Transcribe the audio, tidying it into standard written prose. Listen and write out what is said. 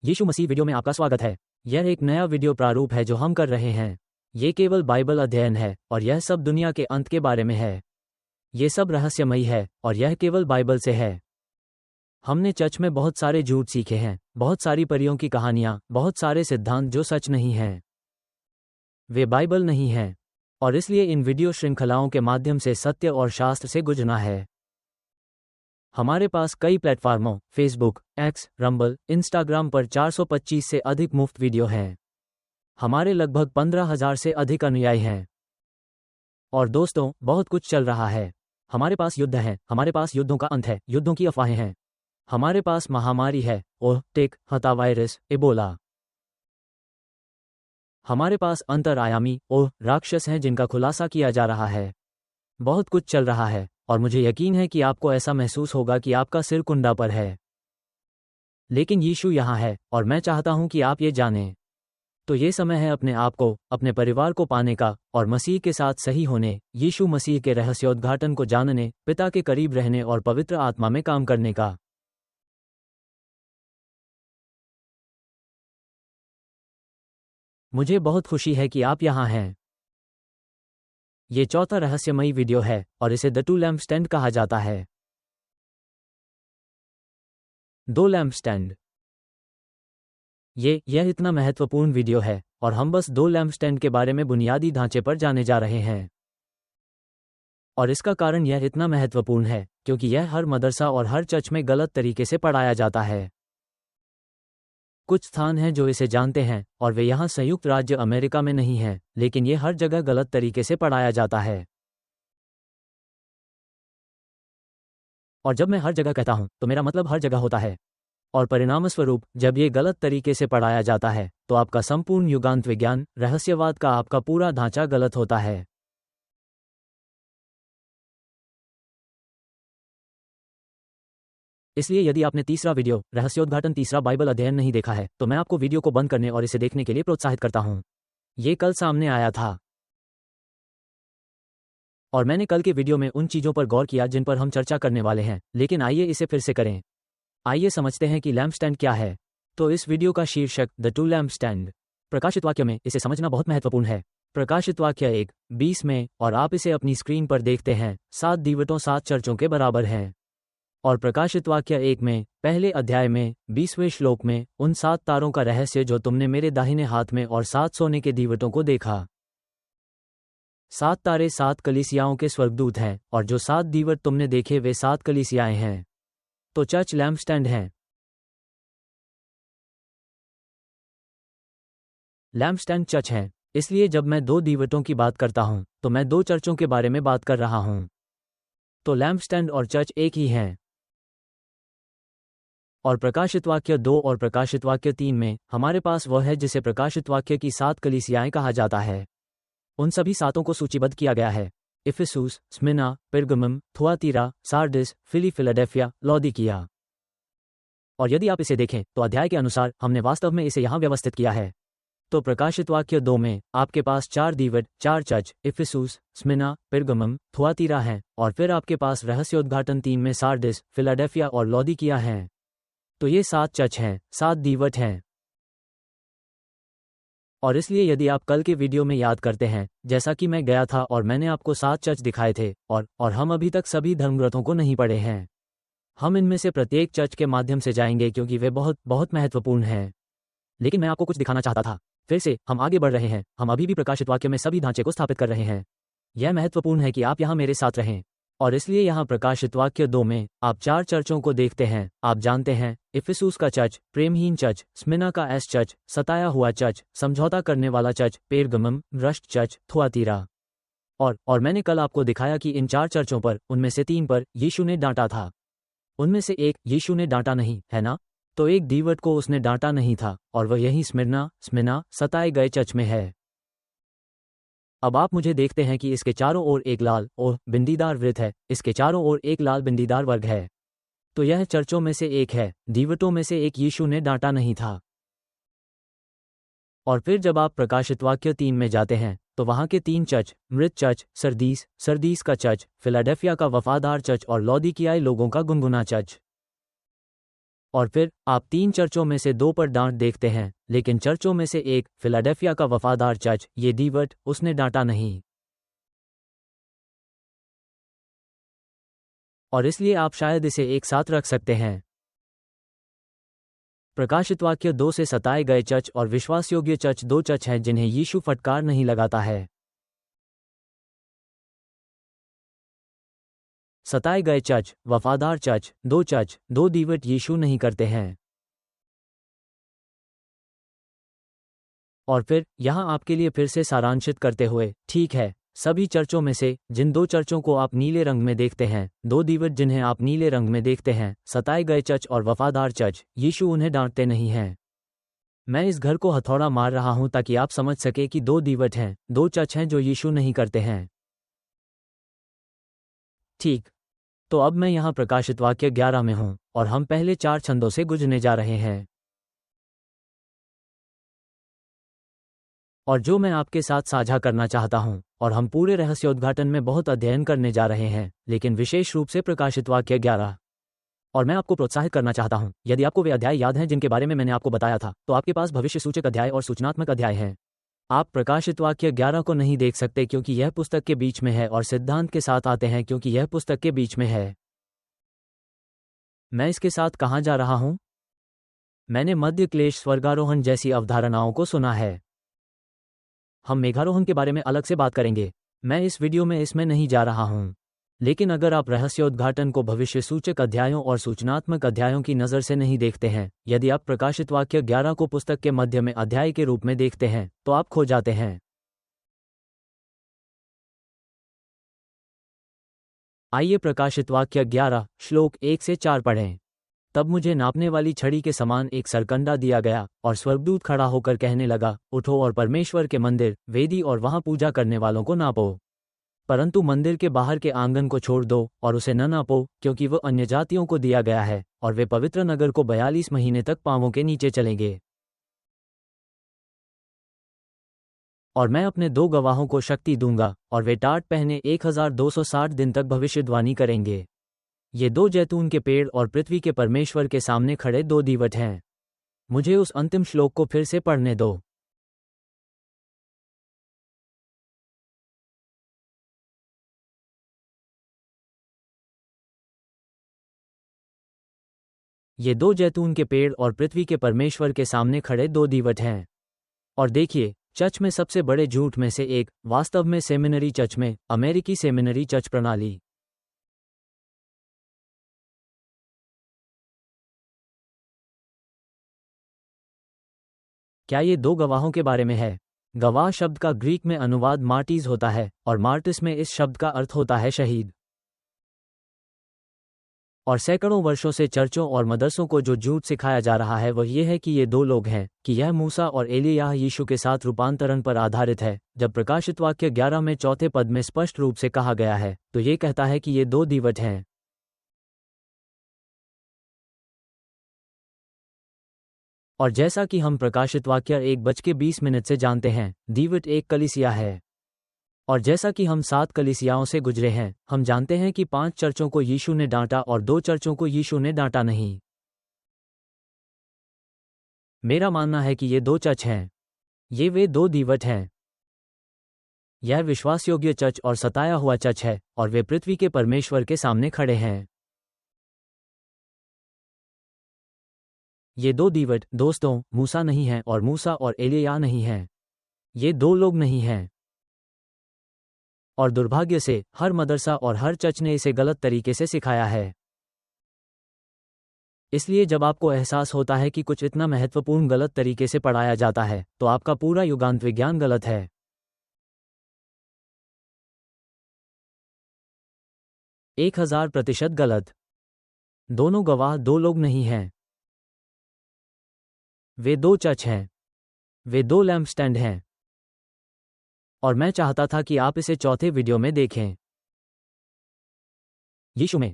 यीशु मसीह video में आपका स्वागत है। यह एक नया वीडियो प्रारूप है जो हम कर रहे हैं। ये केवल बाइबल अध्ययन है और यह सब दुनिया के अंत के बारे में है। ये सब रहस्यमयी है और यह केवल बाइबल से है। हमने चर्च में बहुत सारे झूठ सीखे हैं, बहुत सारी परियों की कहानियाँ, बहुत सारे सिद्धांत जो सच नहीं हैं। वे बाइबल नहीं हैं और इसलिए इन वीडियो श्रृंखलाओं के माध्यम से सत्य और शास्त्र से गुजरना है। हमारे पास कई प्लेटफार्मों फेसबुक, एक्स, रंबल, इंस्टाग्राम पर 425 से अधिक मुफ्त वीडियो हैं। हमारे लगभग 15,000 से अधिक अनुयायी हैं। और दोस्तों, बहुत कुछ चल रहा है। हमारे पास युद्ध है, हमारे पास युद्धों का अंत है, युद्धों की अफवाहें हैं। हमारे पास महामारी है, टिक, हता वायरस, इबोला। हमारे पास अंतरआयामी राक्षस हैं जिनका खुलासा किया जा रहा है। बहुत कुछ चल रहा है और मुझे यकीन है कि आपको ऐसा महसूस होगा कि आपका सिर कुंडा पर है। लेकिन यीशु यहाँ है और मैं चाहता हूं कि आप ये जानें। तो ये समय है अपने आप को, अपने परिवार को पाने का और मसीह के साथ सही होने, यीशु मसीह के रहस्योद्घाटन को जानने, पिता के करीब रहने और पवित्र आत्मा में काम करने का। मुझे बहुत खुशी है कि आप यहाँ हैं। ये चौथा रहस्यमयी वीडियो है और इसे द 2 लैम्पस्टैंड कहा जाता है। 2 लैम्पस्टैंड। यह इतना महत्वपूर्ण वीडियो है और हम बस 2 लैम्पस्टैंड के बारे में बुनियादी ढांचे पर जाने जा रहे हैं। और इसका कारण यह इतना महत्वपूर्ण है क्योंकि यह हर मदरसा और हर चर्च में गलत तरीके से पढ़ाया जाता है। कुछ स्थान हैं जो इसे जानते हैं और वे यहाँ संयुक्त राज्य अमेरिका में नहीं हैं, लेकिन ये हर जगह गलत तरीके से पढ़ाया जाता है। और जब मैं हर जगह कहता हूँ तो मेरा मतलब हर जगह होता है। और परिणामस्वरूप जब ये गलत तरीके से पढ़ाया जाता है तो आपका संपूर्ण युगांत विज्ञान, रहस्यवाद का आपका पूरा ढांचा गलत होता है। इसलिए यदि आपने तीसरा वीडियो रहस्योद्घाटन तीसरा बाइबल अध्ययन नहीं देखा है तो मैं आपको वीडियो को बंद करने और इसे देखने के लिए प्रोत्साहित करता हूं। ये कल सामने आया था और मैंने कल के वीडियो में उन चीजों पर गौर किया जिन पर हम चर्चा करने वाले हैं, लेकिन आइए इसे फिर से करें। आइए समझते हैं कि लैम्पस्टैंड क्या है। तो इस वीडियो का शीर्षक द 2 लैम्पस्टैंड। प्रकाशित वाक्य में इसे समझना बहुत महत्वपूर्ण है। प्रकाशित वाक्य 1:20 में, और आप इसे अपनी स्क्रीन पर देखते हैं, 7 दीवटों 7 चर्चों के बराबर हैं। और प्रकाशित वाक्य 1 में, पहले अध्याय में, 20वें श्लोक में, उन 7 तारों का रहस्य जो तुमने मेरे दाहिने हाथ में और 7 सोने के दीवटों को देखा। 7 तारे 7 कलीसियाओं के स्वर्गदूत हैं और जो 7 दीवट तुमने देखे वे 7 कलीसियाएं हैं। तो चर्च लैम्पस्टैंड हैं। लैम्पस्टैंड चर्च हैं। इसलिए जब मैं 2 दीवटों की बात करता हूं तो मैं 2 चर्चों के बारे में बात कर रहा हूं। तो लैम्पस्टैंड और चर्च एक ही हैं। और प्रकाशित वाक्य 2 और प्रकाशित वाक्य 3 में हमारे पास वह है जिसे प्रकाशित वाक्य की 7 कलीसियाएं कहा जाता है। उन सभी 7 को सूचीबद्ध किया गया है: इफिसुस, स्मिना, पेर्गमुम, थुआतीरा, सार्डिस, फिलाडेल्फिया, लौदीकिया। और यदि आप इसे देखें तो अध्याय के अनुसार हमने वास्तव में इसे यहाँ व्यवस्थित किया है। तो प्रकाशित वाक्य 2 में आपके पास 4 दीवट, 4 चर्च, इफिसुस, स्मिना, पेर्गमुम, थुआतीरा हैं, और फिर आपके पास रहस्योद्घाटन 3 में सार्डिस, फिलाडेल्फिया और लौदीकिया हैं। तो ये 7 चर्च हैं, 7 दीवट हैं। और इसलिए यदि आप कल के वीडियो में याद करते हैं, जैसा कि मैं गया था और मैंने आपको 7 चर्च दिखाए थे, और हम अभी तक सभी धर्मग्रंथों को नहीं पढ़े हैं। हम इनमें से प्रत्येक चर्च के माध्यम से जाएंगे क्योंकि वे बहुत बहुत महत्वपूर्ण हैं। लेकिन मैं आपको कुछ दिखाना चाहता था। फिर से हम आगे बढ़ रहे हैं। हम अभी भी प्रकाशित वाक्य में सभी ढांचे को स्थापित कर रहे हैं। यह महत्वपूर्ण है कि आप यहाँ मेरे साथ रहें। और इसलिए यहाँ प्रकाशित वाक्य 2 में आप 4 चर्चों को देखते हैं। आप जानते हैं, इफिसुस का चर्च, प्रेमहीन चर्च, स्मिना का एस चर्च, सताया हुआ चर्च, समझौता करने वाला चर्च, पेर्गमुम, भ्रष्ट चर्च, थुआतीरा। और मैंने कल आपको दिखाया कि इन 4 चर्चों पर, उनमें से 3 पर यीशु ने डांटा था। उनमें से एक यीशु ने डांटा नहीं, है ना? तो एक दीवट को उसने डांटा नहीं था और वह यही स्मिना, सताए गए चर्च में है। अब आप मुझे देखते हैं कि इसके चारों ओर एक लाल बिंदीदार वृत्त है। इसके चारों ओर एक लाल बिंदीदार वर्ग है। तो यह चर्चों में से एक है, दीवटों में से एक यीशु ने डांटा नहीं था। और फिर जब आप प्रकाशित वाक्य 3 में जाते हैं तो वहां के 3 चर्च, मृत चर्च, सरदीस का चर्च, फिलाडेल्फिया का वफादार चर्च और लौदीकियाई लोगों का गुनगुना चर्च। और फिर आप 3 चर्चों में से 2 पर डांट देखते हैं, लेकिन चर्चों में से एक, फिलाडेल्फिया का वफादार चर्च, ये डीवर्ट, उसने डांटा नहीं। और इसलिए आप शायद इसे एक साथ रख सकते हैं। प्रकाशित वाक्य 2 से सताए गए चर्च और विश्वासयोग्य चर्च 2 चर्च हैं जिन्हें यीशु फटकार नहीं लगाता है। सताए गए चर्च, वफादार चर्च, 2 चर्च, 2 डीवर्ट यीशु नहीं करते हैं। और फिर यहाँ आपके लिए फिर से सारांशित करते हुए, ठीक है, सभी चर्चों में से जिन 2 चर्चों को आप नीले रंग में देखते हैं, 2 डीवर्ट जिन्हें आप नीले रंग में देखते हैं, सताए गए चर्च और वफादार चर्च, यीशु उन्हें डांटते नहीं हैं। मैं इस घर को हथौड़ा मार रहा हूं ताकि आप समझ सके कि 2 डीवर्ट हैं, 2 चर्च हैं जो यीशु नहीं करते हैं। ठीक। तो अब मैं यहाँ प्रकाशित वाक्य 11 में हूँ, और हम पहले 4 छंदों से गुजरने जा रहे हैं। और जो मैं आपके साथ साझा करना चाहता हूं, और हम पूरे रहस्योद्घाटन में बहुत अध्ययन करने जा रहे हैं, लेकिन विशेष रूप से प्रकाशित वाक्य 11। और मैं आपको प्रोत्साहित करना चाहता हूं, यदि आपको वे अध्याय याद हैं जिनके बारे में मैंने आपको बताया था, तो आपके पास भविष्य सूचक अध्याय और सूचनात्मक अध्याय हैं। आप प्रकाशित वाक्य 11 को नहीं देख सकते क्योंकि यह पुस्तक के बीच में है, और सिद्धांत के साथ आते हैं क्योंकि यह पुस्तक के बीच में है। मैं इसके साथ कहाँ जा रहा हूं? मैंने मध्य क्लेश स्वर्गारोहण जैसी अवधारणाओं को सुना है। हम मेघारोहण के बारे में अलग से बात करेंगे। मैं इस वीडियो में इसमें नहीं जा रहा हूं। लेकिन अगर आप रहस्योद्घाटन को भविष्य सूचक अध्यायों और सूचनात्मक अध्यायों की नज़र से नहीं देखते हैं, यदि आप प्रकाशित वाक्य 11 को पुस्तक के मध्य में अध्याय के रूप में देखते हैं, तो आप खो जाते हैं। आइए प्रकाशित वाक्य 11 श्लोक 1 से 4 पढ़ें। तब मुझे नापने वाली छड़ी के समान एक सरकंडा दिया गया, और स्वर्गदूत खड़ा होकर कहने लगा, उठो और परमेश्वर के मंदिर, वेदी और वहां पूजा करने वालों को नापो। परंतु मंदिर के बाहर के आंगन को छोड़ दो और उसे न नापो, क्योंकि वो अन्यजातियों को दिया गया है, और वे पवित्र नगर को 42 महीने तक पांवों के नीचे चलेंगे। और मैं अपने 2 गवाहों को शक्ति दूंगा, और वे टाट पहने 1260 दिन तक भविष्यद्वाणी करेंगे। ये 2 जैतून के पेड़ और पृथ्वी के परमेश्वर के सामने खड़े 2 दीवट हैं। मुझे उस अंतिम श्लोक को फिर से पढ़ने दो। ये 2 जैतून के पेड़ और पृथ्वी के परमेश्वर के सामने खड़े 2 दीवट हैं। और देखिए, चर्च में सबसे बड़े झूठ में से एक, वास्तव में सेमिनरी चर्च में, अमेरिकी सेमिनरी चर्च प्रणाली। क्या ये 2 गवाहों के बारे में है? गवाह शब्द का ग्रीक में अनुवाद मार्टीज होता है, और मार्टिस में इस शब्द का अर्थ होता है शहीद। और सैकड़ों वर्षों से चर्चों और मदरसों को जो झूठ सिखाया जा रहा है वह यह है कि ये 2 लोग हैं, कि यह मूसा और एलियाह यीशु के साथ रूपांतरण पर आधारित है। जब प्रकाशित वाक्य 11 में 4 पद में स्पष्ट रूप से कहा गया है, तो ये कहता है कि ये 2 दीवट हैं। और जैसा कि हम प्रकाशित वाक्य 1:20 से जानते हैं, दीवट एक कलीसिया है। और जैसा कि हम 7 कलीसियाओं से गुजरे हैं, हम जानते हैं कि 5 चर्चों को यीशु ने डांटा और 2 चर्चों को यीशु ने डांटा नहीं। मेरा मानना है कि ये 2 चर्च हैं। ये वे 2 दीवट हैं। यह विश्वासयोग्य चर्च और सताया हुआ चर्च है, और वे पृथ्वी के परमेश्वर के सामने खड़े हैं। ये 2 दीवट, दोस्तों, मूसा नहीं हैं और मूसा और एलिय्याह नहीं हैं। ये 2 लोग नहीं हैं। और दुर्भाग्य से हर मदरसा और हर चर्च ने इसे गलत तरीके से सिखाया है। इसलिए जब आपको एहसास होता है कि कुछ इतना महत्वपूर्ण गलत तरीके से पढ़ाया जाता है, तो आपका पूरा युगांत विज्ञान गलत है। 1000% गलत। दोनों गवाह 2 लोग नहीं हैं। वे 2 चर्च हैं। वे 2 लैम्पस्टैंड हैं। और मैं चाहता था कि आप इसे चौथे वीडियो में देखें। यीशु में